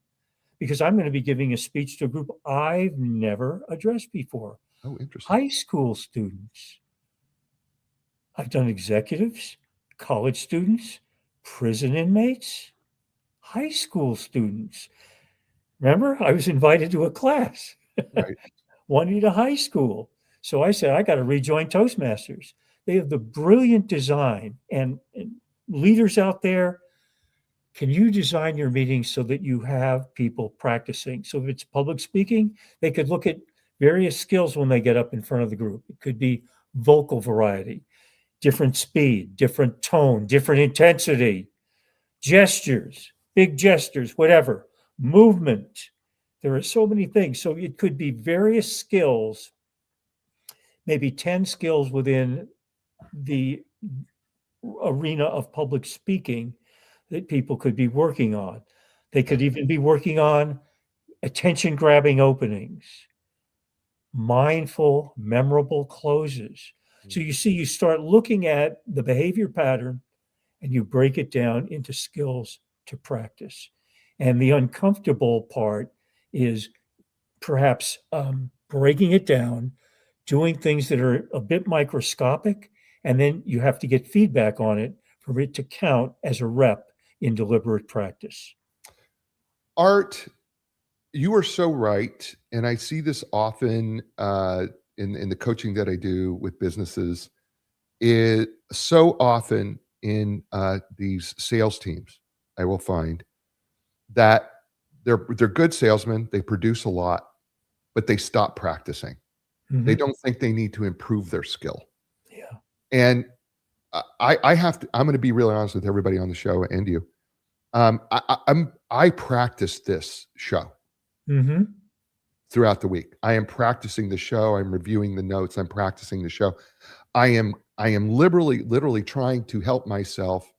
because I'm going to be giving a speech to a group I've never addressed before. Oh, interesting. High school students. I've done executives, college students, prison inmates, high school students. Remember, I was invited to a class, Right. wanting to high school. So I said, I got to rejoin Toastmasters. they have the brilliant design, and leaders out there, can you design your meetings so that you have people practicing? So if it's public speaking, they could look at various skills when they get up in front of the group. It could be vocal variety, different speed, different tone, different intensity, gestures, big gestures, whatever, movement. There are so many things. So it could be various skills, maybe 10 skills within the arena of public speaking that people could be working on. They could even be working on attention grabbing openings, mindful, memorable closes. So you see, you start looking at the behavior pattern and you break it down into skills to practice. And the uncomfortable part is perhaps breaking it down, doing things that are a bit microscopic, and then you have to get feedback on it for it to count as a rep in deliberate practice. Art, you are so right. And I see this often in the coaching that I do with businesses. It so often in these sales teams, I will find that they're good salesmen, they produce a lot, but they stop practicing. They don't think they need to improve their skill. Yeah. And I have to, I'm going to be really honest with everybody on the show and you. I practice this show throughout the week. I am practicing the show. I'm reviewing the notes. I'm practicing the show. I am literally trying to help myself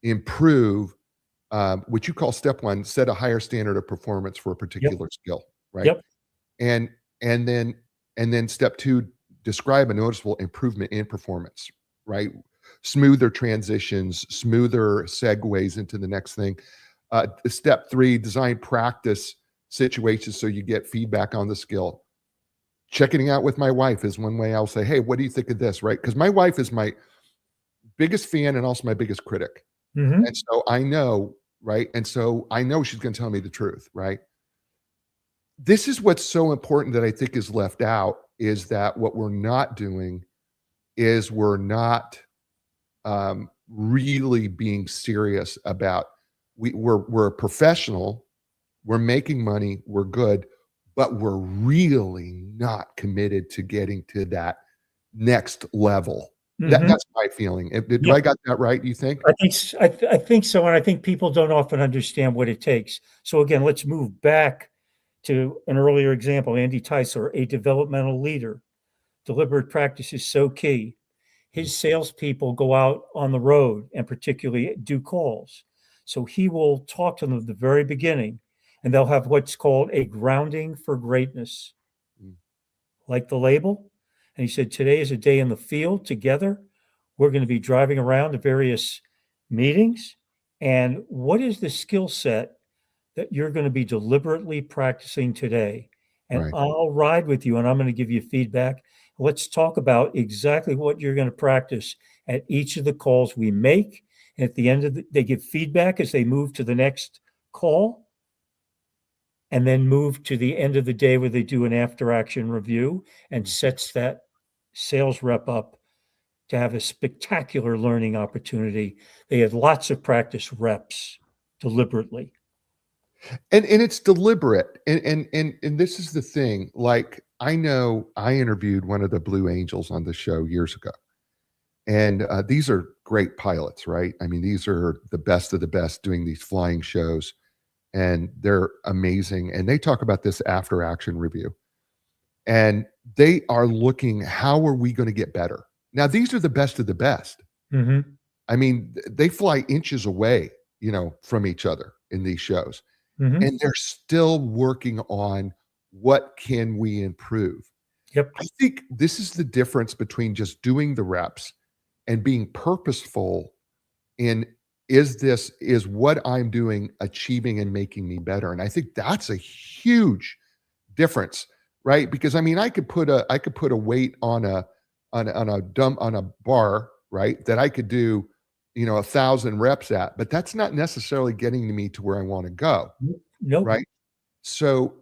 improve what you call step one, set a higher standard of performance for a particular skill, right? Yep. And then step two, describe a noticeable improvement in performance, right? Smoother transitions, smoother segues into the next thing. Step three, design practice situations so you get feedback on the skill. Checking out with my wife is one way I'll say, hey, what do you think of this, right? Because my wife is my biggest fan and also my biggest critic. And so I know, right? And so I know she's going to tell me the truth, right? This is what's so important that I think is left out, is that what we're not doing is we're not really being serious about, we're a professional, we're making money, we're good, but we're really not committed to getting to that next level. That's my feeling. Do I got that right, do you think? I think so, and I think people don't often understand what it takes. So again, let's move back to an earlier example, Andy Teisler, a developmental leader. Deliberate practice is so key. His salespeople go out on the road and particularly do calls. So he will talk to them at the very beginning, and they'll have what's called a grounding for greatness, like the label. And he said, today is a day in the field together. We're going to be driving around to various meetings. And what is the skill set that you're going to be deliberately practicing today? And Right. I'll ride with you and I'm going to give you feedback. Let's talk about exactly what you're going to practice at each of the calls we make. And at the end of they give feedback as they move to the next call, and then move to the end of the day where they do an after action review and sets that sales rep up to have a spectacular learning opportunity. They had lots of practice reps deliberately. And it's deliberate. And this is the thing. Like, I know I interviewed one of the Blue Angels on the show years ago. And these are great pilots, right? I mean, these are the best of the best doing these flying shows. And they're amazing. And they talk about this after action review. And they are looking, how are we going to get better? Now, these are the best of the best. I mean, they fly inches away, from each other in these shows. And they're still working on what can we improve. Yep. I think this is the difference between just doing the reps and being purposeful in, is what I'm doing achieving and making me better? And I think that's a huge difference, right? Because I mean, I could put a weight on a bar, right? That I could do, 1,000 reps at, but that's not necessarily getting me to where I want to go. Nope. Right. So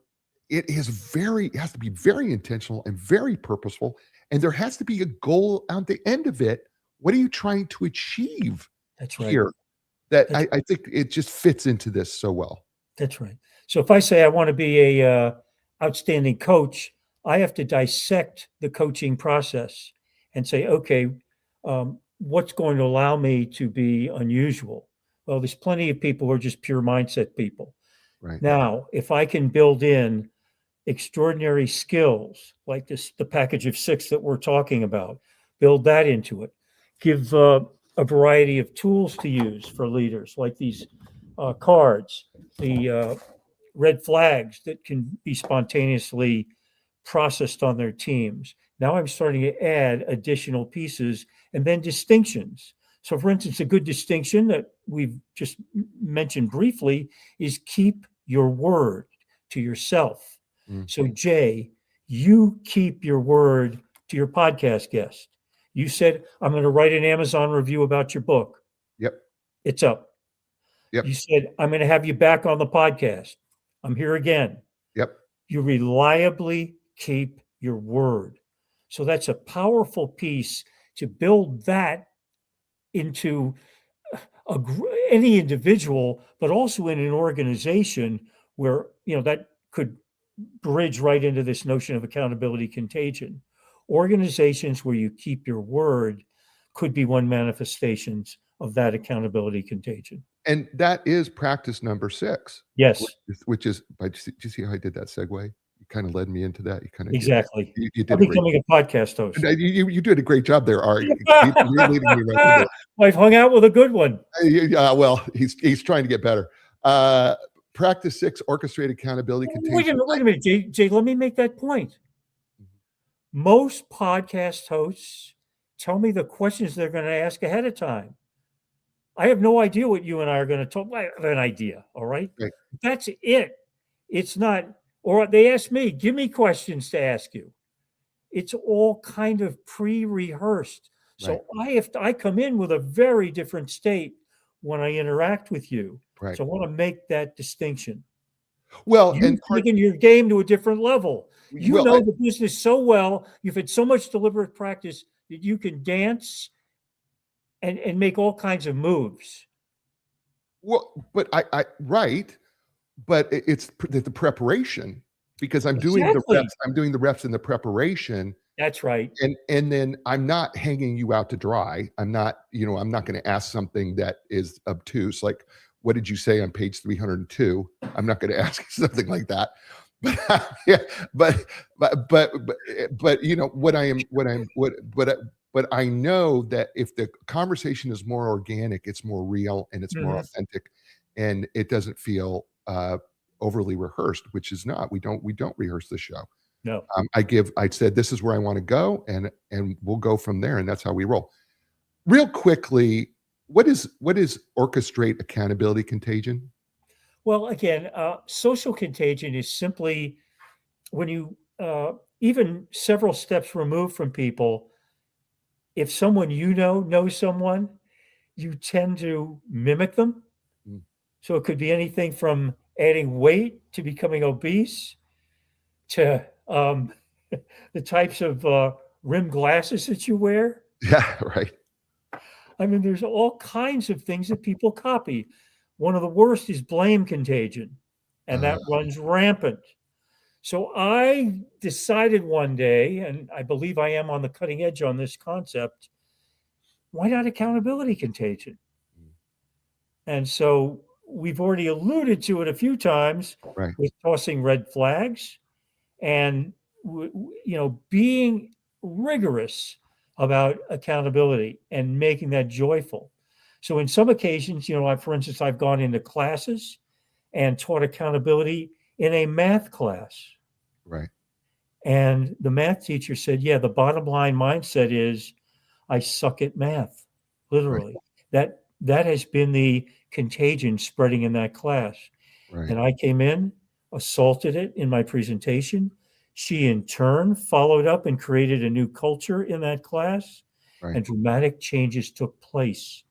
it has to be very intentional and very purposeful. And there has to be a goal at the end of it. What are you trying to achieve That's right. here? That That's I think it just fits into this so well. That's right. So if I say I want to be a outstanding coach, I have to dissect the coaching process and say, okay, what's going to allow me to be unusual? Well, there's plenty of people who are just pure mindset people. Right. Now, if I can build in extraordinary skills like the package of 6 that we're talking about, build that into it, give a variety of tools to use for leaders like these cards, the red flags that can be spontaneously processed on their teams. Now I'm starting to add additional pieces and then distinctions. So, for instance, a good distinction that we've just mentioned briefly is keep your word to yourself. So, Jay, you keep your word to your podcast guest. You said, I'm going to write an Amazon review about your book. Yep. It's up. Yep. You said, I'm going to have you back on the podcast. I'm here again. Yep. You reliably keep your word. So that's a powerful piece to build that into any individual, but also in an organization where, that could bridge right into this notion of accountability contagion. Organizations where you keep your word could be one manifestations of that accountability contagion. And that is practice number 6. Yes. Which is, did you see how I did that segue? You kind of led me into that. You kind of Exactly. You did I'm becoming a podcast host. You did a great job there, Art. You're leading me right into it. I've hung out with a good one. Well, he's trying to get better. Practice 6, orchestrate accountability contagion. Wait a minute, Jay, let me make that point. Most podcast hosts tell me the questions they're going to ask ahead of time. I have no idea what you and I are going to talk. I have an idea, all right? Right. That's it. It's not, or they ask me, give me questions to ask you. It's all kind of pre-rehearsed. So Right. I come in with a very different state when I interact with you. Right. So I want to make that distinction. Well, You've taken your game to a different level. You well, know the business so well. You've had so much deliberate practice that you can dance and make all kinds of moves. Well, but I right, but it's the preparation, because I'm doing the Exactly. reps. I'm doing the reps in the preparation, That's right. and then I'm not hanging you out to dry. I'm not going to ask something that is obtuse, like, what did you say on page 302? I'm not going to ask you something like that. But yeah, but but I know that if the conversation is more organic, it's more real and it's more authentic, and it doesn't feel overly rehearsed, which is not. We don't rehearse the show. No. I said, this is where I want to go, and we'll go from there, and that's how we roll. Real quickly, what is orchestrate accountability contagion? Well, again, social contagion is simply when you, even several steps removed from people, if someone knows someone, you tend to mimic them. So it could be anything from adding weight to becoming obese to the types of rimmed glasses that you wear. Yeah, right. I mean, there's all kinds of things that people copy. One of the worst is blame contagion, and that runs rampant. So I decided one day, and I believe I am on the cutting edge on this concept, why not accountability contagion? And so we've already alluded to it a few times with tossing red flags and, being rigorous about accountability and making that joyful. So in some occasions, for instance, I've gone into classes and taught accountability in a math class. Right. And the math teacher said, yeah, the bottom line mindset is I suck at math, literally. Right. That has been the contagion spreading in that class. Right. And I came in, assaulted it in my presentation. She, in turn, followed up and created a new culture in that class, and dramatic changes took place.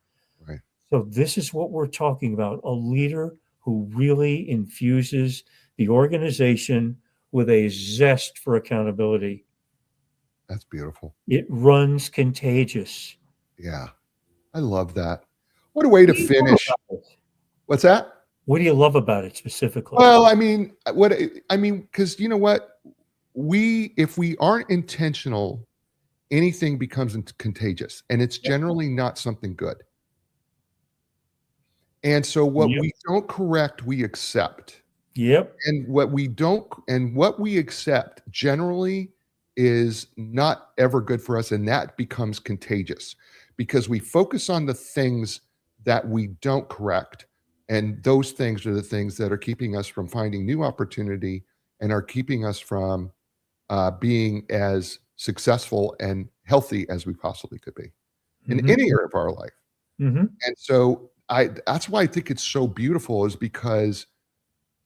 Right. So this is what we're talking about, a leader who really infuses the organization with a zest for accountability. That's beautiful. It runs contagious. Yeah. I love that. What a way to What do you love finish. about it? What's that? What do you love about it specifically? Well, because you know what? If we aren't intentional, anything becomes contagious, and it's generally not something good. And so what Yep. we don't correct, we accept. Yep. And what we accept generally is not ever good for us, and that becomes contagious because we focus on the things that we don't correct, and those things are the things that are keeping us from finding new opportunity and are keeping us from being as successful and healthy as we possibly could be in Mhm. any area of our life. Mhm. And so that's why I think it's so beautiful, is because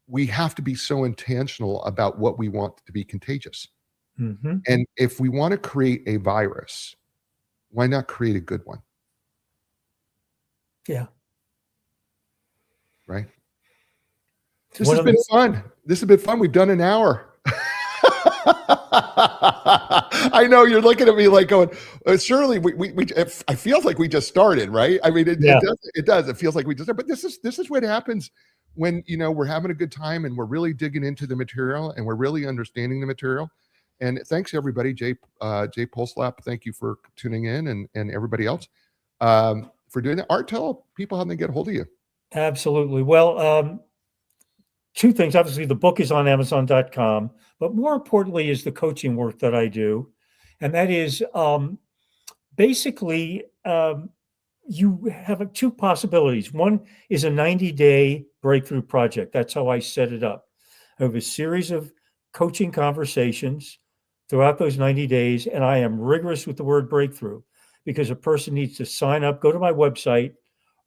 we have to be so intentional about what we want to be contagious. Mhm. And if we want to create a virus, why not create a good one? Yeah. Right? It's This one has of been the fun. This has been fun. We've done an hour. I know you're looking at me like going, surely I feel like we just started, right? I mean, Yeah. it does. It feels like we just started, but this is what happens when, we're having a good time and we're really digging into the material and we're really understanding the material. And thanks everybody, Jay Pulslap. Thank you for tuning in, and everybody else for doing that. Art, tell people how they get a hold of you. Absolutely. Well, two things. Obviously, the book is on Amazon.com, but more importantly is the coaching work that I do. And that is basically you have two possibilities. One is a 90-day breakthrough project. That's how I set it up. I have a series of coaching conversations throughout those 90 days, and I am rigorous with the word breakthrough because a person needs to sign up, go to my website,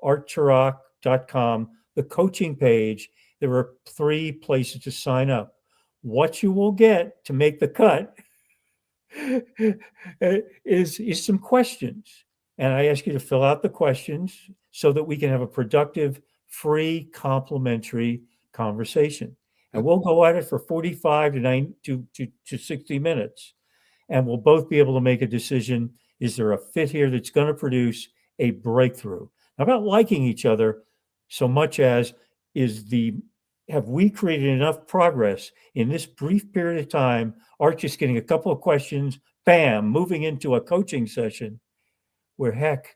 artturock.com, the coaching page. There are 3 places to sign up. What you will get to make the cut is some questions. And I ask you to fill out the questions so that we can have a productive, free, complimentary conversation. And we'll go at it for 45 to 60 minutes. And we'll both be able to make a decision. Is there a fit here that's going to produce a breakthrough? Not about liking each other so much as have we created enough progress in this brief period of time? Art just getting a couple of questions, bam, moving into a coaching session where heck,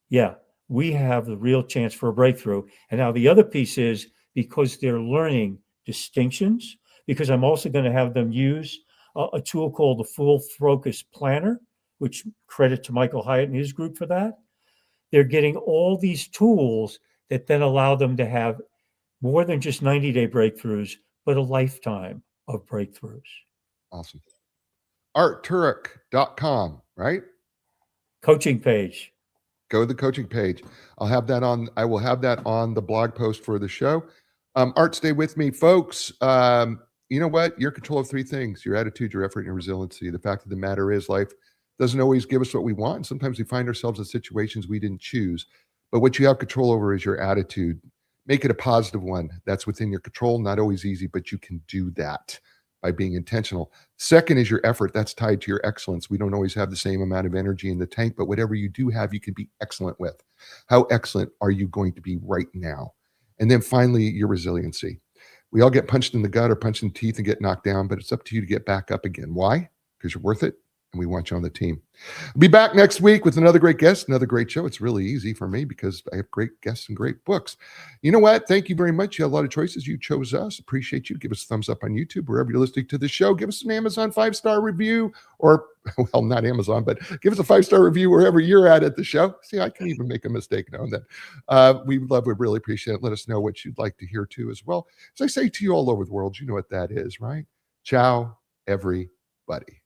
yeah, we have the real chance for a breakthrough. And now the other piece is because they're learning distinctions, because I'm also going to have them use a tool called the Full Focus Planner, which credit to Michael Hyatt and his group for that. They're getting all these tools that then allow them to have more than just 90-day breakthroughs, but a lifetime of breakthroughs. Awesome. artturock.com, right? Coaching page. Go to the coaching page. I will have that on the blog post for the show. Art, stay with me, folks. You know what? You're in control of 3 things: your attitude, your effort, and your resiliency. The fact of the matter is, life doesn't always give us what we want. And sometimes we find ourselves in situations we didn't choose. But what you have control over is your attitude. Make it a positive one. That's within your control. Not always easy, but you can do that by being intentional. Second is your effort. That's tied to your excellence. We don't always have the same amount of energy in the tank, but whatever you do have, you can be excellent with. How excellent are you going to be right now? And then finally, your resiliency. We all get punched in the gut or punched in the teeth and get knocked down, but it's up to you to get back up again. Why? Because you're worth it, and we want you on the team. I'll be back next week with another great guest, another great show. It's really easy for me because I have great guests and great books. You know what? Thank you very much. You had a lot of choices. You chose us. Appreciate you. Give us a thumbs up on YouTube, wherever you're listening to the show. Give us an Amazon 5-star review, or, well, not Amazon, but give us a 5-star review wherever you're at the show. See, I can even make a mistake now and then. We really appreciate it. Let us know what you'd like to hear too as well. As I say to you all over the world, you know what that is, right? Ciao, everybody.